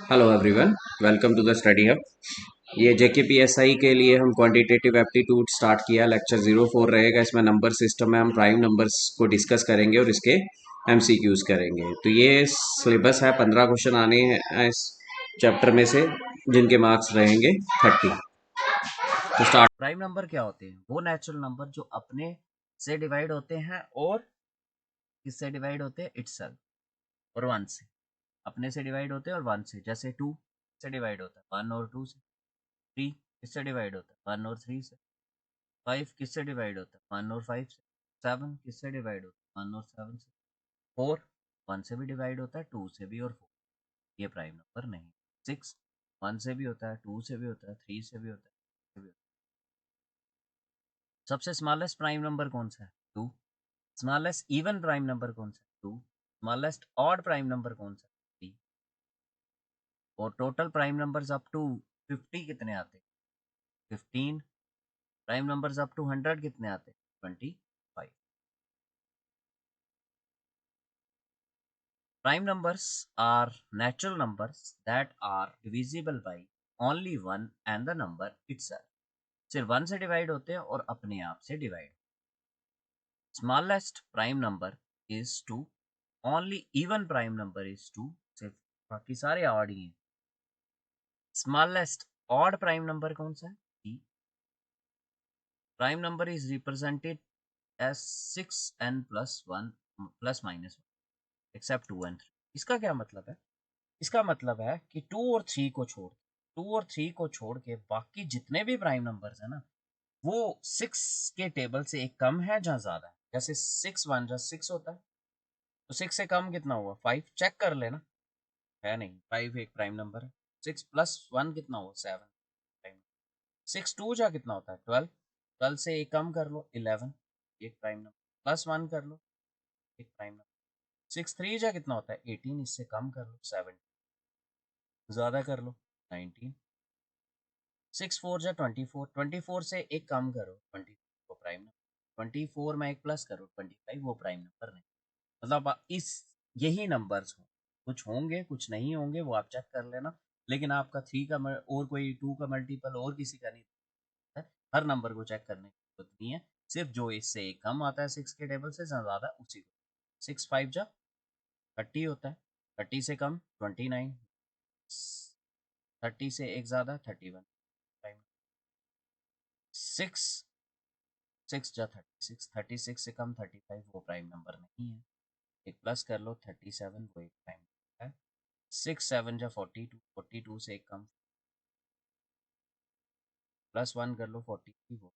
Hello everyone, welcome to the study hub. ये JKPSI के लिए हम क्वांटिटेटिव एप्टीट्यूड स्टार्ट किया। लेक्चर 04 रहेगा। इसमें नंबर सिस्टम में हम प्राइम नंबर्स को डिस्कस करेंगे और इसके एमसीक्यूज करेंगे। तो ये सिलेबस है, 15 क्वेश्चन आने हैं इस चैप्टर में से, जिनके मार्क्स रहेंगे 30। तो स्टार्ट। प्राइम नंबर क्या होते हैं? वो नेचुरल नंबर जो अपने से डिवाइड होते हैं और किससे डिवाइड होते हैं? इटसेल्फ और वन से। अपने से डिवाइड होते हैं और वन से। जैसे टू से डिवाइड होता है वन और टू से। थ्री किससे डिवाइड होता है? वन और थ्री से। फाइव किससे डिवाइड होता है? वन और फाइव से। सेवन किससे डिवाइड होता है? वन और सेवन से। फोर वन से भी डिवाइड होता है, टू से भी और फोर। ये प्राइम नंबर नहीं। सिक्स वन से भी होता है, टू से भी होता है, थ्री से भी होता है, four से भी होता है। सबसे स्मॉलेस्ट प्राइम नंबर कौन सा है? Two. Smallest even prime number कौन सा है? Two. Smallest odd prime number कौन सा है? थ्री। और total prime numbers up to 50 कितने आते हैं? 15। प्राइम नंबर्स अप टू 100 कितने आते हैं? 25। Prime numbers are natural numbers that are divisible by only one and the number itself. सिर्फ वन से डिवाइड होते हैं और अपने आप से divide. Smallest prime number is two. Only even prime number is two. सिर्फ बाकी सारे ऑड ही हैं। स्मॉलेस्ट ऑड प्राइम नंबर कौन सा है? Three. Prime number is represented as 6n plus 1 plus minus 1 except 2 and 3। इसका क्या मतलब है? इसका मतलब है कि टू और थ्री को छोड़ के बाकी जितने भी प्राइम नंबर्स है ना, वो 6 के टेबल से एक कम है या ज्यादा है। जैसे 6 1 जा 6 होता है, तो 6 से कम कितना हुआ? 5। चेक कर लेना। है नहीं, 5 एक प्राइम नंबर है। 6 प्लस 1 कितना हुआ? 7। 6 2 जा कितना होता है? 12। 12 से एक कम कर लो, 11। एक प्राइम नंबर। प्लस 1 कर लो, एक प्राइम नंबर। 6 3 जा कितना होता है? 18। इससे कम कर लो, 7। ज्यादा कर लो, 19। 6 4 जा 24। 24 से एक कम करो, 20 वो प्राइम नंबर। 24 में एक प्लस करो, 25 वो प्राइम नंबर नहीं। मतलब इस यही नंबर्स हो, कुछ होंगे कुछ नहीं होंगे, वो आप चेक कर लेना। लेकिन आपका थ्री का और कोई टू का मल्टीपल और किसी का नहीं है। हर नंबर को चेक करने की जरूरत नहीं है। सिर्फ जो इससे एक कम आता है 6 के टेबल से ज्यादा, उसी को। 6 5 जा 30 होता है। 30 से कम 29। 30 से एक ज्यादा 31। 6 6 जा 36। 36 से कम 35 वो प्राइम नंबर नहीं है। एक प्लस कर लो, 37 वो एक प्राइम नंबर है। 6 7 जा 42। 42 से एक कम, प्लस 1 कर लो, 43 वो।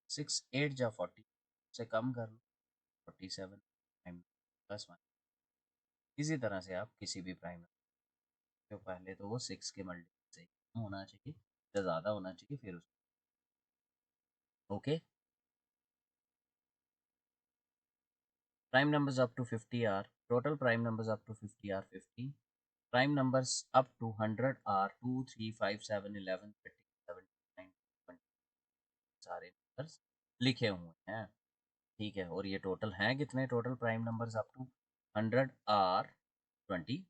6 8 जा 40 से कम कर लो, 47 प्राइम प्लस 1। इसी तरह से आप किसी भी प्राइम नंबर, तो पहले तो वो 6 के मल्टीपल से कम होना चाहिए या ज़्यादा होना चाहिए, फिर उसको। Okay. Prime numbers up to 50 are total prime numbers up to 50 are 50। Prime numbers up to 100 are 2 3 5 7 11 13 17 19 20। सारे नंबर्स लिखे हुए हैं। ठीक है, और ये टोटल हैं कितने? Total prime numbers up to 100 are 25।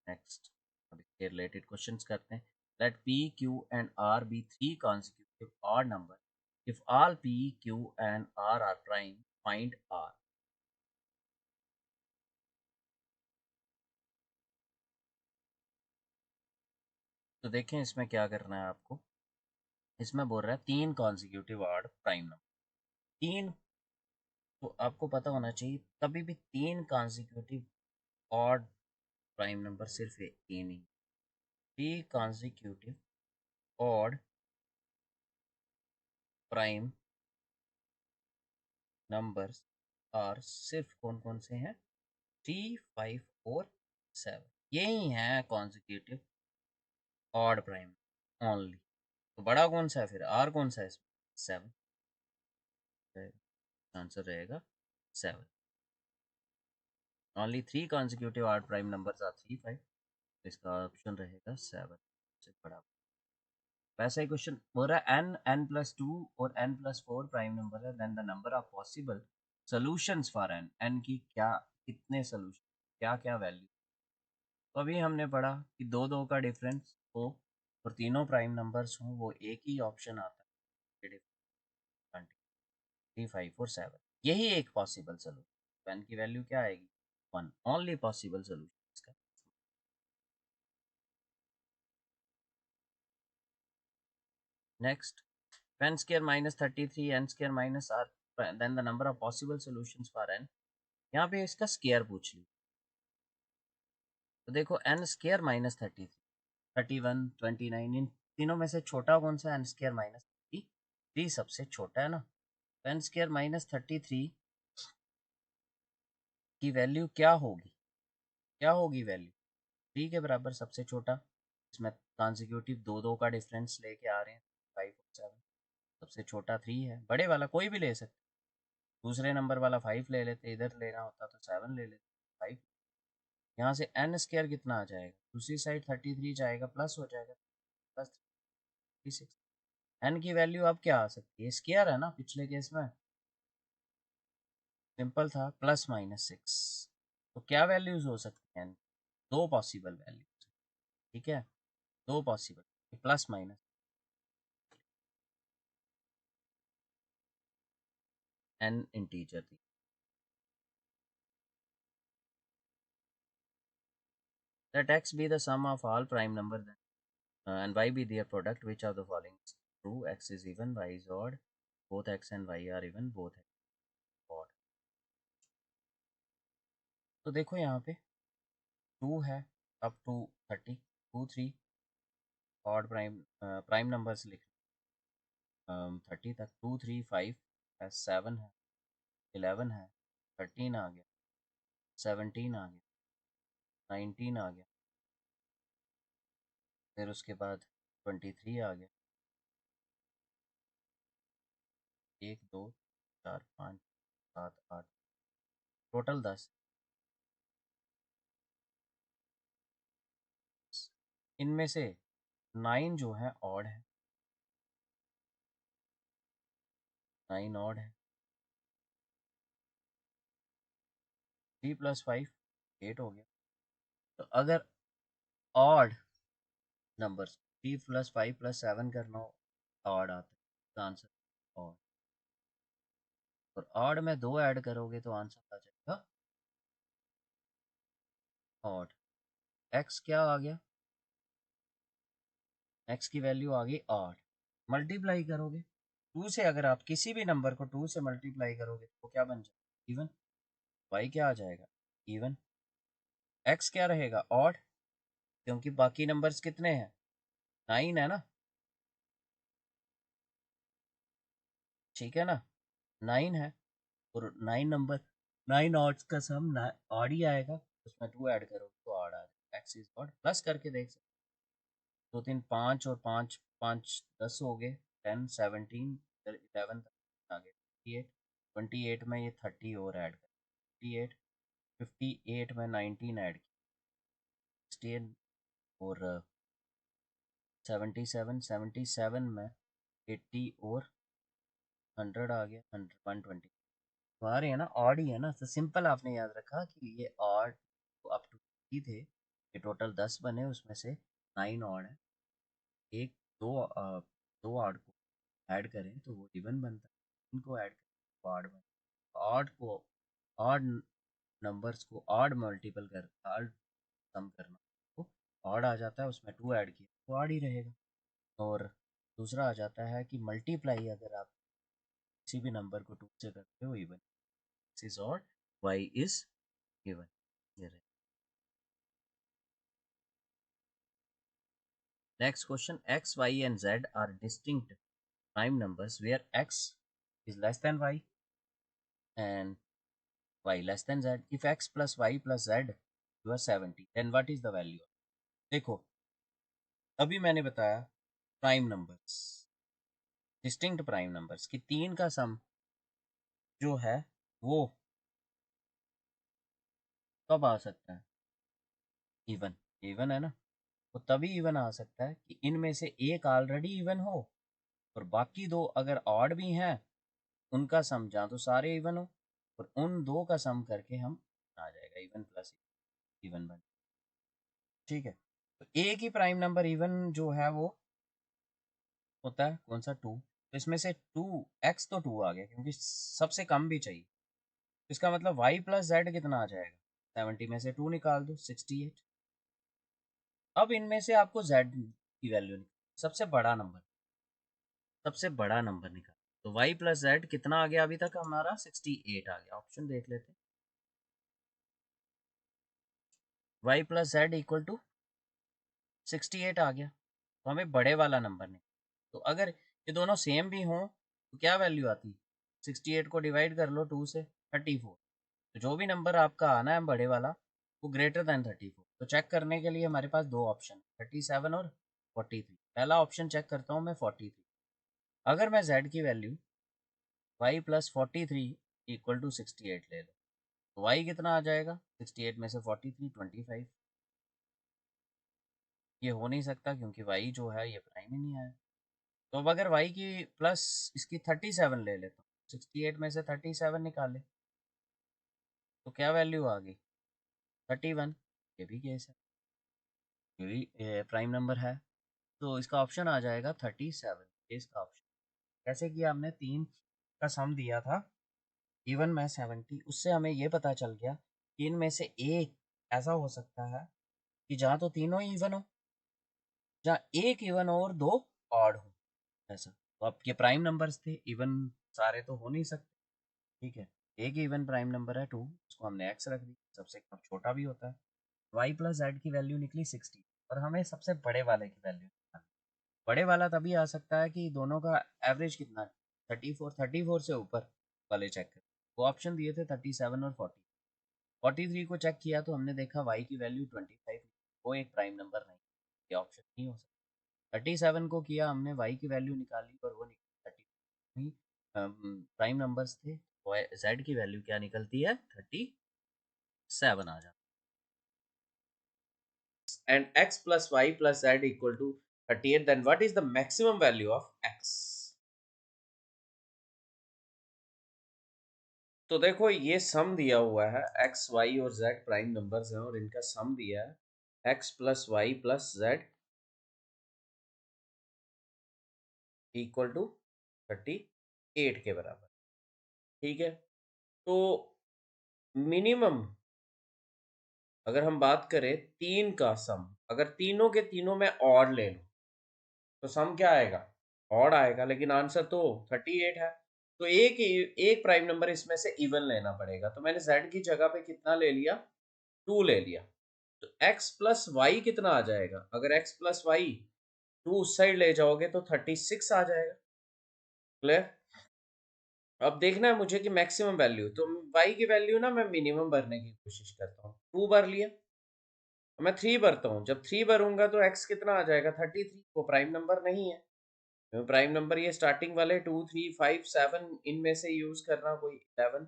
Next, अब इसके रिलेटेड क्वेश्चंस करते हैं। Let P Q and R be three consecutive odd number if all P Q and R are prime, find R. तो देखें इसमें क्या करना है आपको। इसमें बोल रहा है तीन कॉन्सिक्यूटिव ऑड प्राइम नंबर। तीन, तो आपको पता होना चाहिए कभी भी तीन कॉन्सिक्यूटिव ऑड प्राइम नंबर सिर्फ एक ही नहीं। Three consecutive odd prime numbers are सिर्फ कौन कौन से हैं? 3 5 और 7। यही है कॉन्जिक्यूटिव ऑड प्राइम ओनली। तो बड़ा कौन सा है फिर? आर कौन सा है इसमें? 7। आंसर रहेगा 7। Only three consecutive odd prime numbers are 3 5। इसका ऑप्शन रहेगा 7 से बड़ा। वैसा ही क्वेश्चन हो रहा है एन एन प्लस टू और N plus four prime number है, then the number of possible solutions for N. N की क्या, कितने सॉल्यूशन, क्या क्या वैल्यू? तो अभी हमने पढ़ा कि दो दो का डिफरेंस हो और तीनों प्राइम नंबर्स हों, वो एक ही ऑप्शन आता है, 3, 5 और 7। यही एक पॉसिबल सोल्यूशन। एन की वैल्यू क्या आएगी? 1, ओनली पॉसिबल सोल्यूशन इसका। Next, n square minus 33 n square minus r, then the number of possible solutions for n। यहाँ पे इसका स्केयर पूछ ली, तो देखो n स्केयर माइनस 33, 31, 29, इन तीनों में से छोटा कौन सा? n स्केयर माइनस 33 सबसे छोटा है ना। n स्केयर माइनस 33 की वैल्यू क्या होगी? क्या होगी वैल्यू? 3 के बराबर सबसे छोटा। इसमें कॉन्जिक्यूटिव दो दो का डिफरेंस लेके आ रहे हैं, 5 और 7। सबसे छोटा 3 है, बड़े वाला कोई भी ले सकते। दूसरे नंबर वाला 5 ले लेते, इधर लेना होता तो 7 ले लेते, 5। यहाँ से n स्केयर कितना आ जाएगा? दूसरी साइड 33 जाएगा, प्लस हो जाएगा, प्लस 36। n की वैल्यू अब क्या आ सकती है? स्केयर है ना, पिछले केस में सिंपल था, प्लस माइनस 6। तो क्या वैल्यूज हो सकती हैं? दो पॉसिबल वैल्यूज, ठीक है, दो possible, plus minus n integer थी। Let x be the sum of all prime numbers, and y be their product. Which of the following is true? X is even, y is odd. Both x and y are even, both x odd। तो देखो यहाँ पे 2 है up to 30, 2, 3 odd prime numbers लिख 30 तक, 2, 3, 5 है, 7 है, 11 है, 13 आ गया, 17 आ गया, 19 आ गया, फिर उसके बाद 23 आ गया, 1, 2, 4, 5, 7, 8, टोटल 10। इनमें से 9 जो है ऑड है, 9 ऑड है। 3 + 5 8 हो गया। तो अगर ऑड नंबर्स 3 + 5 + 7 करना हो, ऑड आता है, तो आंसर ऑड। और ऑड में 2 ऐड करोगे तो आंसर आ जाएगा ऑड। एक्स क्या आ गया? एक्स की वैल्यू आ गई 8। मल्टीप्लाई करोगे 2 से, अगर आप किसी भी नंबर को 2 से मल्टीप्लाई करोगे तो क्या बन जाएगा? इवन। वाई क्या आ जाएगा? इवन। एक्स क्या रहेगा? ऑड, क्योंकि बाकी नंबर्स कितने हैं? 9 है ना, ठीक है ना, 9 है। और 9 नंबर, 9 ऑड्स का सम ऑड ही आएगा, उसमें 2 ऐड करोगे तो ऑड आ जाएगा। एक्स इज ऑड, प्लस करके देख सकते। 2, 3, 5 और 5, 5 10 हो गए, 10, 17, 11 तक आ गए, 28। 28 में ये 30 और ऐड कर, 58, 58 में 19 ऐड किया, 16 और 77, 77 में 80 और 100 आ गया, 100, 120। तो आ रहे हैं ना, ऑड ही है ना। तो सिंपल आपने याद रखा कि ये ऑड अप टू ही थे, ये टोटल 10 बने, उसमें से 9 ऑड है। एक दो ऑड को ऐड करें तो वो इवन बनता है, इनको ऐड करें तो ऑड बनता है। ऑड को, ऑड नंबर्स को ऑड मल्टीपल कर, ऑड सम करना तो ऑड आ जाता है, उसमें 2 ऐड किया तो ऑड ही रहेगा। और दूसरा आ जाता है कि मल्टीप्लाई अगर आप किसी भी नंबर को 2 से करते हो, even. This is odd, Y is even. ये रहे। Next question, x, y and z are distinct prime numbers where x is less than y and y less than z. If x plus y plus z you are 70, then what is the value? देखो, अभी मैंने बताया prime numbers, distinct prime numbers की 3 का sum जो है वो कब आ सकता है? इवन। इवन है ना, तो तभी इवन आ सकता है कि इनमें से एक ऑलरेडी इवन हो और बाकी दो अगर ऑड भी हैं, उनका सम जहाँ तो सारे इवन हो, और उन दो का सम करके हम आ जाएगा इवन प्लस इवन बन। ठीक है, तो एक ही प्राइम नंबर इवन जो है वो होता है कौन सा, 2। तो इसमें से 2x तो 2 आ गया क्योंकि सबसे कम भी चाहिए। तो इसका मतलब y प्लस जेड कितना आ जाएगा, 70 में से 2 निकाल दो, 68। अब इनमें से आपको z की वैल्यू निकाल, सबसे बड़ा नंबर निकाल। तो y प्लस जेड कितना आ गया, अभी तक हमारा 68 आ गया। ऑप्शन देख लेते हैं, y plus Z equal to 68 आ गया। तो हमें बड़े वाला नंबर निकाल। तो अगर ये दोनों सेम भी हों तो क्या वैल्यू आती, 68 को डिवाइड कर लो 2 से, 34। तो जो भी नंबर आपका आना है बड़े वाला वो ग्रेटर देन 34। तो चेक करने के लिए हमारे पास दो ऑप्शन, 37 और 43। पहला ऑप्शन चेक करता हूँ मैं, 43। अगर मैं z की value y plus 43 equal to 68 ले लो तो y कितना आ जाएगा, 68 में से 43, 25। ये हो नहीं सकता क्योंकि y जो है ये प्राइम ही नहीं आया। तो अब अगर y की प्लस इसकी 37 ले लेता हूँ, 68 में से 37 निकाले तो क्या वैल्यू आ गई, 31। ये भी केस है, ये भी प्राइम नंबर है। तो इसका ऑप्शन आ जाएगा 37, इसका ऑप्शन। जैसे कि हमने 3 का सम दिया था, इवन में 70, उससे हमें ये पता चल गया कि इनमें से एक ऐसा हो सकता है कि जहाँ तो तीनों इवन हो, जहाँ एक इवन हो और दो ऑड हो, ऐसा। तो अब ये प्राइम नंबर्स थे, इवन सारे तो हो नहीं सकते, ठीक है। एक ही इवन प्राइम नंबर है 2, उसको हमने x रख दी, सबसे कम छोटा भी होता है। y प्लस जेड की वैल्यू निकली 60, और हमें सबसे बड़े वाले की वैल्यू निकालनी। बड़े वाला तभी आ सकता है कि दोनों का एवरेज कितना है, 34, 34 से ऊपर वाले चेक करें। वो ऑप्शन दिए थे 37 और 40। 43 को चेक किया तो हमने देखा y की वैल्यू 25, वो एक प्राइम नंबर नहीं, ये ऑप्शन नहीं हो सकता। 37 को किया हमने, y की वैल्यू निकाली और वो निकली 30, प्राइम नंबर्स थे। तो z की वैल्यू क्या निकलती है, 37 आ जाता। And x plus y plus z equal to 38, then what is the maximum value of x? तो देखो ये सम दिया हुआ है, x y और z प्राइम नंबर्स हैं और इनका सम दिया है x plus Y plus Z equal to 38 के बराबर, ठीक है। तो मिनिमम अगर हम बात करें तीन का सम, अगर तीनों के तीनों में ऑड ले लो तो सम क्या आएगा, ऑड आएगा, लेकिन आंसर तो 38 है। तो एक प्राइम नंबर इसमें से इवन लेना पड़ेगा। तो मैंने z की जगह पे कितना ले लिया, 2 ले लिया। तो x प्लस वाई कितना आ जाएगा, अगर x प्लस वाई 2 उस साइड ले जाओगे तो 36 आ जाएगा। क्लियर। अब देखना है मुझे कि मैक्सिमम वैल्यू, तो y की वैल्यू ना मैं मिनिमम भरने की कोशिश करता हूँ। 2 भर लिया, मैं 3 भरता हूँ। जब 3 भरूंगा तो x कितना आ जाएगा, 33। वो प्राइम नंबर नहीं है। प्राइम नंबर ये स्टार्टिंग वाले 2 3 5 7 इनमें से यूज करना कोई 11।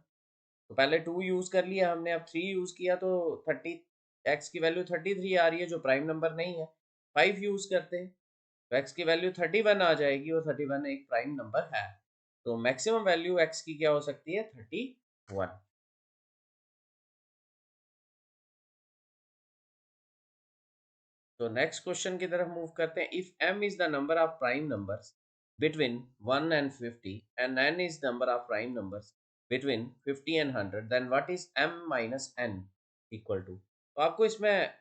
तो पहले 2 यूज कर लिया हमने, अब 3 यूज किया तो 30, x की वैल्यू 33 आ रही है जो प्राइम नंबर नहीं है। 5 यूज करते हैं तो x की वैल्यू 31 आ जाएगी और 31 एक प्राइम नंबर है। तो मैक्सिमम वैल्यू x की क्या हो सकती है, 31। तो नेक्स्ट क्वेश्चन की तरफ मूव करते हैं। If m is the number of prime numbers between 1 and 50 and n is number of prime numbers between 50 and 100, then what is m minus n equal to? तो आपको इसमें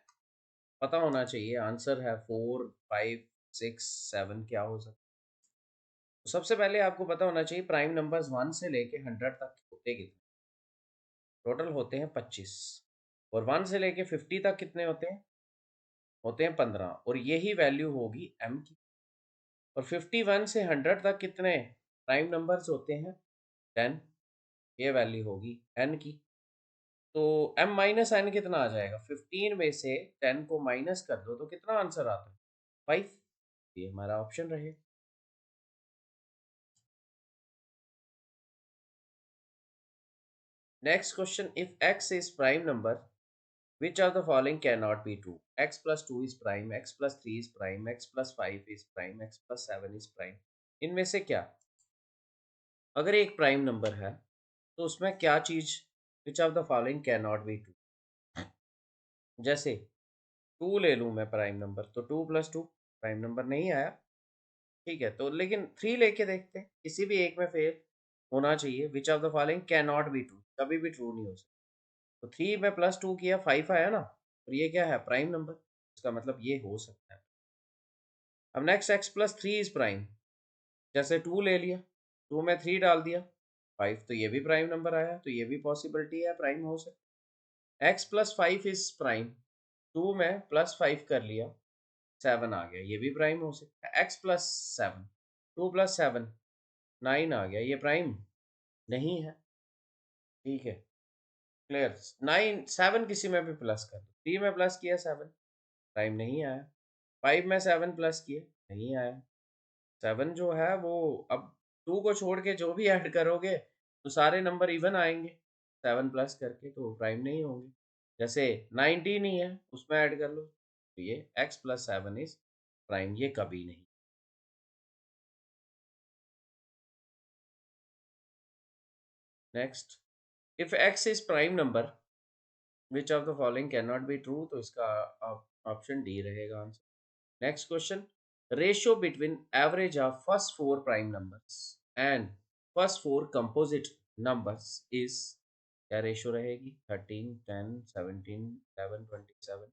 पता होना चाहिए, आंसर है 4 5 6 7 क्या हो सकता है। तो सबसे पहले आपको पता होना चाहिए प्राइम नंबर्स 1 से लेके 100 तक होते कितने, टोटल होते हैं 25। और 1 से लेके 50 तक कितने होते हैं 15, और यही वैल्यू होगी m की। और 51 से 100 तक कितने प्राइम नंबर्स होते हैं, 10, ये वैल्यू होगी n की। तो m माइनस एन कितना आ जाएगा, 15 में से 10 को माइनस कर दो तो कितना आंसर आता है, 5। ये हमारा ऑप्शन रहे। Next question, if x is prime number which of the following cannot be true? X plus 2 is prime, x plus 3 is prime, x plus 5 is prime, x plus 7 is prime। इनमें से क्या, अगर एक prime number है तो उसमें क्या चीज, which of the following cannot be true? जैसे 2 ले लूँ मैं प्राइम नंबर, तो 2 + 2 प्राइम नंबर नहीं आया। ठीक है, तो लेकिन 3 लेके देखते हैं, किसी भी एक में फेल होना चाहिए। Which of the following can not be true, कभी भी ट्रू नहीं हो सकता। तो 3 में +2 किया 5 आया ना, और ये क्या है प्राइम नंबर, इसका मतलब ये हो सकता है। अब नेक्स्ट x+3 इज प्राइम, जैसे 2 ले लिया, 2 में 3 डाल दिया 5, तो ये भी प्राइम नंबर आया, तो ये भी पॉसिबिलिटी है प्राइम हो सकता है। x+5 इज प्राइम, 2 में +5 कर लिया 7 आ गया, ये भी प्राइम हो सकता है। x+7, 2 + 7 9 आ गया, ये प्राइम नहीं है। ठीक है, क्लियर। 9 7 किसी में भी प्लस कर दो, 3 में प्लस किया 7 प्राइम नहीं आया, 5 में 7 प्लस किए नहीं आया। 7 जो है वो, अब 2 को छोड़ के जो भी ऐड करोगे तो सारे नंबर इवन आएंगे, 7 प्लस करके तो प्राइम नहीं होंगे। जैसे 19 ही है, उसमें ऐड कर लो, तो ये x+7 इज प्राइम, ये कभी नहीं। Next, if x is prime number which of the following can not be true, तो इसका ऑप्शन डी रहेगा answer. Next question, ratio between average of first 4 prime numbers and first 4 composite numbers is, क्या ratio रहेगी? 13, 10, 17, 11, 27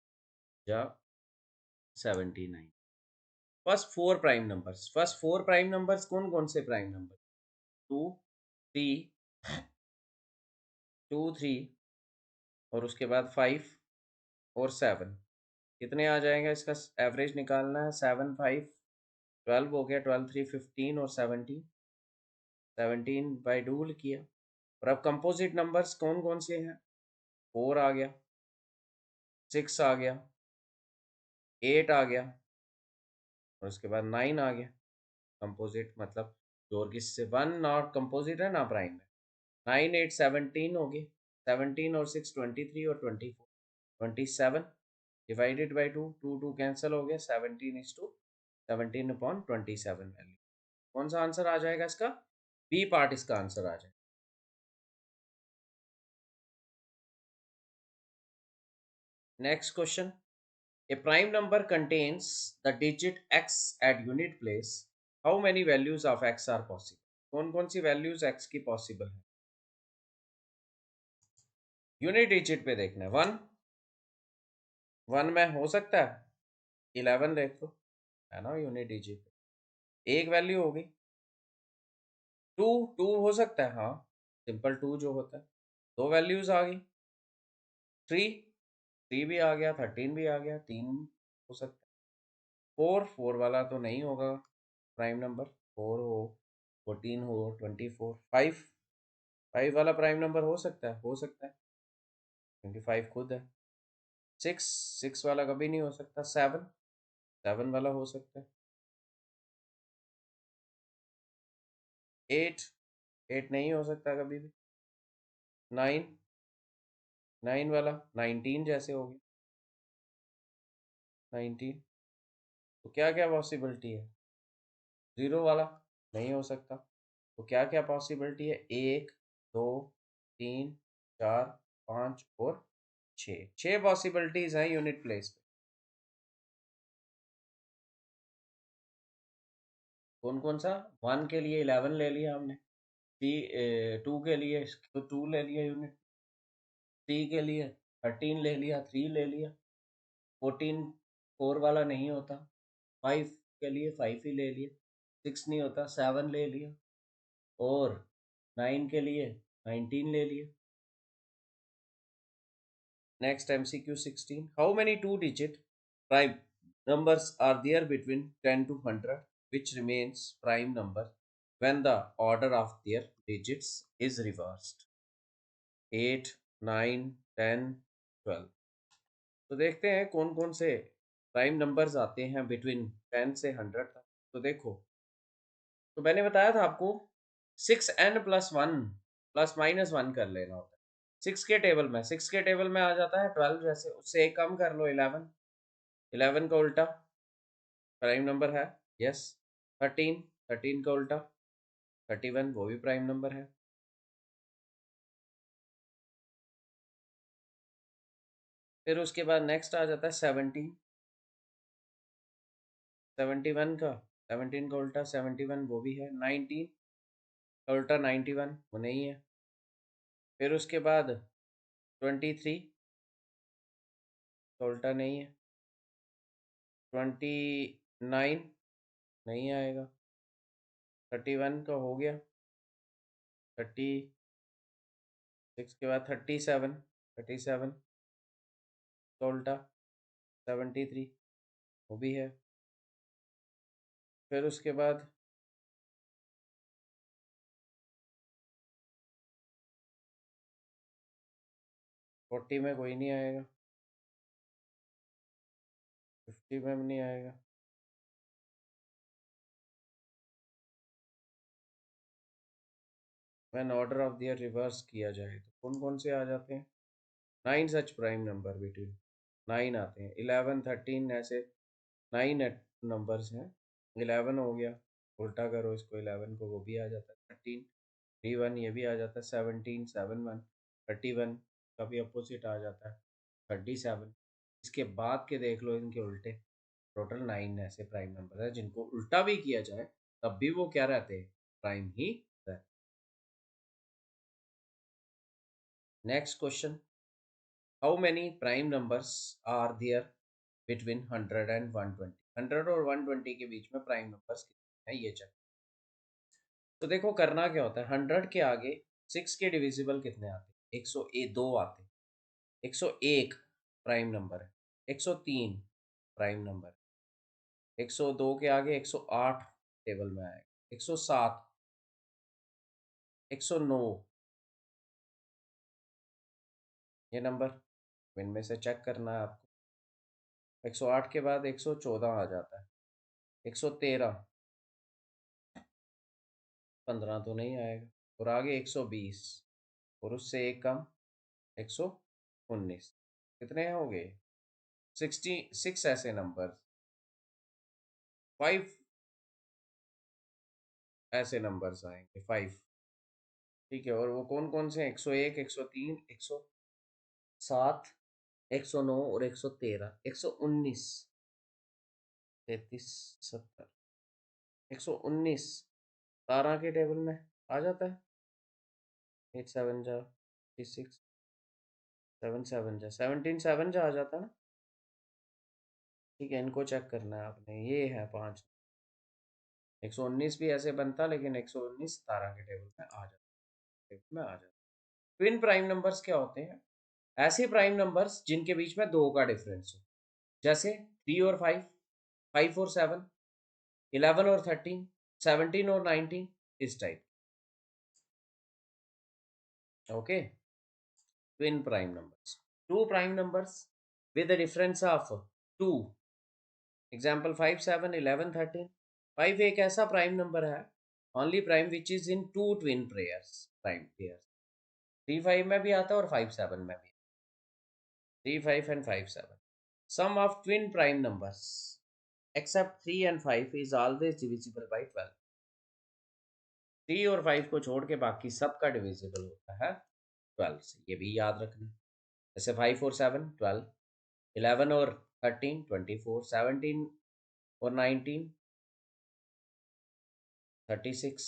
या 79। First four prime numbers कौन कौन से prime number? 2 3 2 3 और उसके बाद 5 और 7, कितने आ जाएगा? इसका एवरेज निकालना है। 7 5 12 हो गया, 12 3 15 और 17 बाई डूल किया। और अब कंपोजिट नंबर्स कौन कौन से हैं? 4 आ गया, 6 आ गया, 8 आ गया और उसके बाद 9 आ गया। कंपोजिट मतलब जो और किससे 1 नॉट कंपोजिट है ना प्राइम में। 9 8 17 हो गए, 17 और 6 23 और 24 27 डिवाइडेड बाई 2, 2 2 कैंसिल हो गया, 17:27 वैल्यू। कौन सा आंसर आ जाएगा इसका? बी पार्ट इसका आंसर आ जाएगा। Next question, a prime number contains the digit x at unit place, how many values of x are possible? कौन कौन सी वैल्यूज x की पॉसिबल है? यूनिट डिजिट पे देखना है। 1 1 में हो सकता है, 11 देख लो, है ना यूनिट डिजिट पे, एक वैल्यू हो गई। 2 2 हो सकता है, हाँ सिंपल 2 जो होता है, दो वैल्यूज आ गई। 3 3 भी आ गया, 13 भी आ गया, 3 हो सकता है। 4 4 वाला तो नहीं होगा प्राइम नंबर, 4 हो, 14 हो, 24। 5 5 वाला प्राइम नंबर हो सकता है, हो सकता है क्योंकि 5 खुद है। 6 6 वाला कभी नहीं हो सकता। 7 7 वाला हो सकता है। 8 8 नहीं हो सकता कभी भी। 9 9 वाला 19 जैसे हो गया, 19। तो क्या क्या पॉसिबिलिटी है? 0 वाला नहीं हो सकता। तो क्या क्या पॉसिबिलिटी है? 1 2 3 4 5 और 6, 6 पॉसिबिलिटीज हैं यूनिट प्लेस पे। कौन कौन सा? 1 के लिए 11 ले लिया हमने, 2 के लिए तो 2 ले लिया यूनिट, 3 के लिए 13 ले लिया, 3 ले लिया, 14 4 वाला नहीं होता, 5 के लिए 5 ही ले लिया, 6 नहीं होता, 7 ले लिया और 9 के लिए 19 ले लिया। Next MCQ 16, how many two digit prime numbers are there between 10 to 100 which remains prime number when the order of their digits is reversed? 8 9 10 12। तो देखते हैं कौन कौन से प्राइम नंबर्स आते हैं बिटवीन 10 से 100 तक। तो देखो, तो मैंने बताया था आपको 6n+1 ±1 कर लेना होता है। 6 के टेबल में आ जाता है 12, जैसे उससे एक कम कर लो 11, 11 का उल्टा प्राइम नंबर है, यस। 13 13 का उल्टा 31, वो भी प्राइम नंबर है। फिर उसके बाद नेक्स्ट आ जाता है 17, 71 का, 17 का उल्टा 71 वो भी है, 19 का उल्टा 91 वो नहीं है। फिर उसके बाद 23 का उल्टा नहीं है, 29 नहीं आएगा, 31 का हो गया, 36 के बाद 37, 37 का उल्टा 73 वो भी है। फिर उसके बाद 40 में कोई नहीं आएगा, 50 में भी नहीं आएगा। When order of their reverse किया जाए तो कौन कौन से आ जाते हैं? 9 सच प्राइम नंबर बिटवीन 9 आते हैं, 11 13 ऐसे 9 नंबर्स हैं। 11 हो गया, उल्टा करो इसको 11 को, वो भी आ जाता है। 13 31 ये भी आ जाता है। 17 71 31 का भी अपोजिट आ जाता है, 37। इसके बाद के देख लो इनके उल्टे, टोटल 9 ऐसे प्राइम नंबर है जिनको उल्टा भी किया जाए तब भी वो क्या रहते हैं, प्राइम ही रहते। Next question, how many prime numbers are there between 100 and 120? 100 और 120 के बीच में प्राइम नंबर्स कितने हैं ये चेक। तो देखो करना क्या होता है, 100 के आगे 6 के डिविजिबल कितने आते हैं? 102 आते हैं। 101 प्राइम नंबर है। 103 प्राइम नंबर है। 102 के आगे 108 टेबल में आएगा। 107, 109 ये नंबर इनमें से चेक करना है आपको। 108 के बाद 114 आ जाता है। 113, 15 तो नहीं आएगा। और आगे 120 और उससे एक कम 119। कितने हो गए? 66 ऐसे नंबर, 5 ऐसे नंबर्स आएंगे, 5। ठीक है, और वो कौन कौन से हैं? 101, 103, 107, 109 और 113, 119, 33, 70, 119 12 के टेबल में आ जाता है। 8 7 जा 36, 7 7 जा 17, 7 जा आ जाता है ना। ठीक है, इनको चेक करना है आपने, ये है 5। 119 भी ऐसे बनता, लेकिन 119 17 के टेबल में आ जाता, टेबल में आ जाता। ट्विन प्राइम नंबर्स क्या होते हैं? ऐसे प्राइम नंबर्स जिनके बीच में 2 का डिफरेंस हो, जैसे 3 और 5, 5 और 7, 11 और 13, 17 और 19, इस टाइप। Okay, twin prime numbers. Two prime numbers with a difference of 2, example 5 7 11 13। 5 एक ऐसा प्राइम नंबर है, only prime which is in two twin pairs, prime pairs. 3 5 में भी आता है और 5 7 में भी। 3 5 and 5 7, sum of twin prime numbers except 3 and 5 is always divisible by 12। 3 और 5 को छोड़ के बाकी सबका डिविजिबल होता है 12 से, ये भी याद रखना। जैसे 5 और 7 12, 11 और 13 24, 17 और 19 36,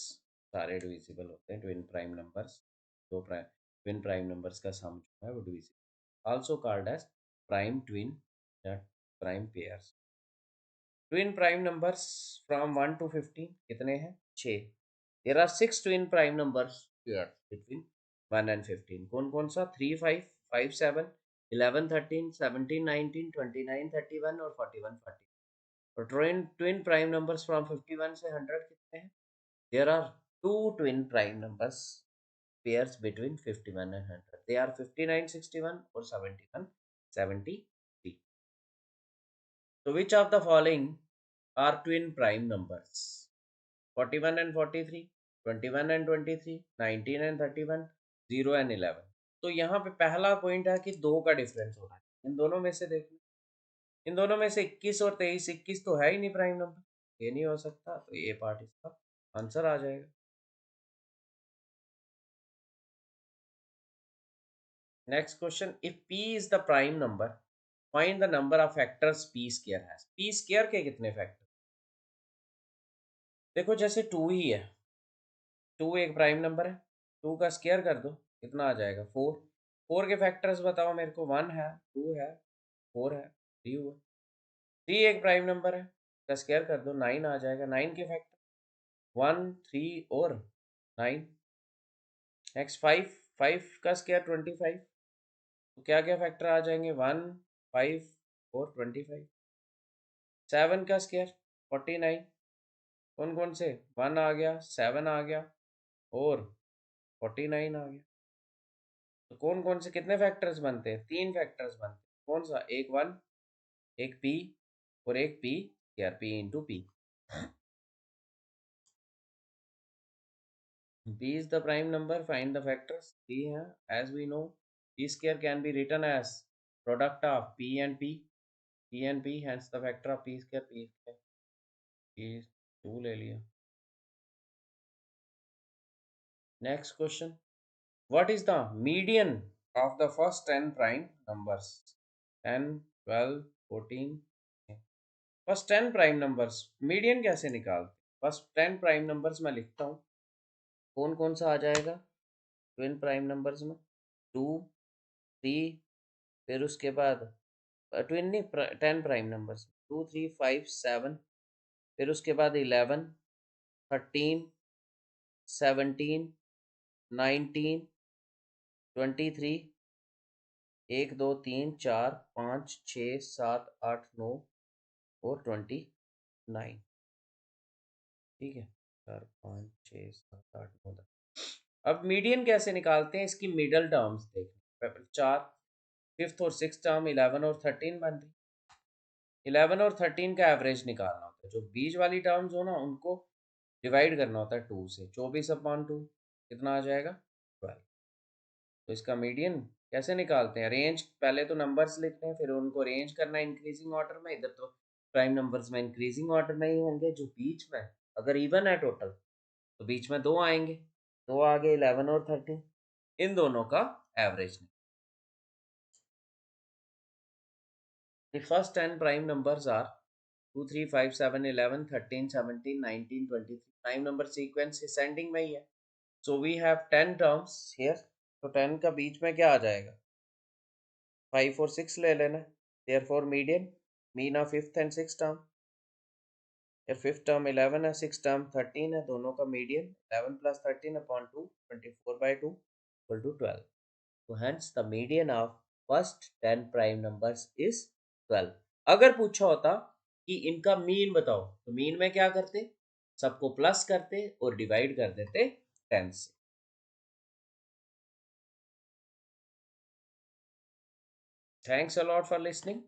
सारे डिविजिबल होते हैं ट्विन प्राइम नंबर्स। दो प्राइम ट्विन प्राइम नंबर्स का सम जो है वो divisible, also called as prime twin या prime pairs. Twin prime numbers from 1 to 15 कितने हैं? 6। There are 6 twin prime numbers pairs between 1 and 15। कौन कौन सा? 3 5, 5 7, 11 13, 17 19, 29 31 और 41 40। और ट्विन प्राइम नंबर्स फ्रॉम 51 से 100 कितने हैं? There are two twin prime numbers pairs between 51 and 100. They are 59 61 or 71 73. So which of the following are twin prime numbers? 41 and 43, 21 and 23, 19 and 31, 0 and 11। तो यहाँ पे पहला पॉइंट है कि 2 का डिफरेंस हो रहा है, इन दोनों में से देखना। इन दोनों में से 21 और 23, 21 तो है ही नहीं प्राइम नंबर, ये नहीं हो सकता, तो ये पार्ट इसका आंसर आ जाएगा। Next question, if P is the prime number find the number of factors P square has. P square के कितने फैक्टर? देखो जैसे 2 ही है, 2 एक प्राइम नंबर है, 2 का स्क्वायर कर दो कितना आ जाएगा 4। 4 के फैक्टर्स बताओ मेरे को, 1 है, 2 है, 4 है, 3 हुआ। 3 एक प्राइम नंबर है, का स्क्वायर कर दो 9 आ जाएगा। 9 के फैक्टर 1 3 और 9। नेक्स्ट 5, 5 का स्क्वायर 25। तो क्या क्या फैक्टर आ जाएंगे 1 5 और 25। 7 का स्क्वायर 49। कौन कौन से? 1 आ गया, 7 आ गया और 49 आ गया। तो कौन कौन से कितने फैक्टर्स बनते हैं? 3 फैक्टर्स बनते हैं। कौन सा? एक 1, एक p और एक p square, p into p। p is the prime number, find the factors। 3 है, as we know p square can be written as product of p and p, p and p, hence the factor of p square, p square। p 2 ले लिया। Next question, what is the median of the first 10 prime numbers? 10 12 14। First 10 prime numbers median कैसे निकालते? First 10 prime numbers मैं लिखता हूँ, कौन कौन सा आ जाएगा ट्विन प्राइम नंबर्स में? 2 3, फिर उसके बाद ट्विन नहीं 10 प्राइम नंबर्स 2 3 5 7, फिर उसके बाद 11 13 17 19 23, 1 2 3 4 5 6 7 8 9 और 29। ठीक है, 4 5 6 7 8 9 10। अब मीडियन कैसे निकालते हैं? इसकी मिडल टर्म्स देखिए, 4 फिफ्थ और सिक्स टर्म 11 और 13 बन रही। 11 और 13 का एवरेज निकालना होता है, जो बीच वाली टर्म्स हो ना उनको डिवाइड करना होता है 2 से। 24/2 कितना आ जाएगा 12। तो इसका मीडियन कैसे निकालते हैं? रेंज, पहले तो नंबर्स लिखते हैं फिर उनको रेंज करना है इंक्रीजिंग ऑर्डर में। इधर तो प्राइम नंबर्स में इंक्रीजिंग ऑर्डर में ही होंगे, जो बीच में अगर इवन है टोटल तो बीच में 2 आएंगे, 2 आगे 11 और 13, इन दोनों का average. The first 10 prime numbers are 2 3 5 7 11 13 17 19 23। prime number sequence ascending में ही है, so we have 10 terms here। तो 10 का बीच में क्या आ जाएगा? 5 और 6 ले लेना, therefore median, mean of fifth and sixth term। या फिफ्थ टर्म 11 है, सिक्स टर्म 13 है, दोनों का मीडियन 11 + 13/2 24/2 = 12। तो hence the median of first 10 prime numbers is 12। अगर पूछा होता कि इनका मीन बताओ, तो मीन में क्या करते? सबको प्लस करते और डिवाइड कर देते 10 से। Thanks a lot for listening.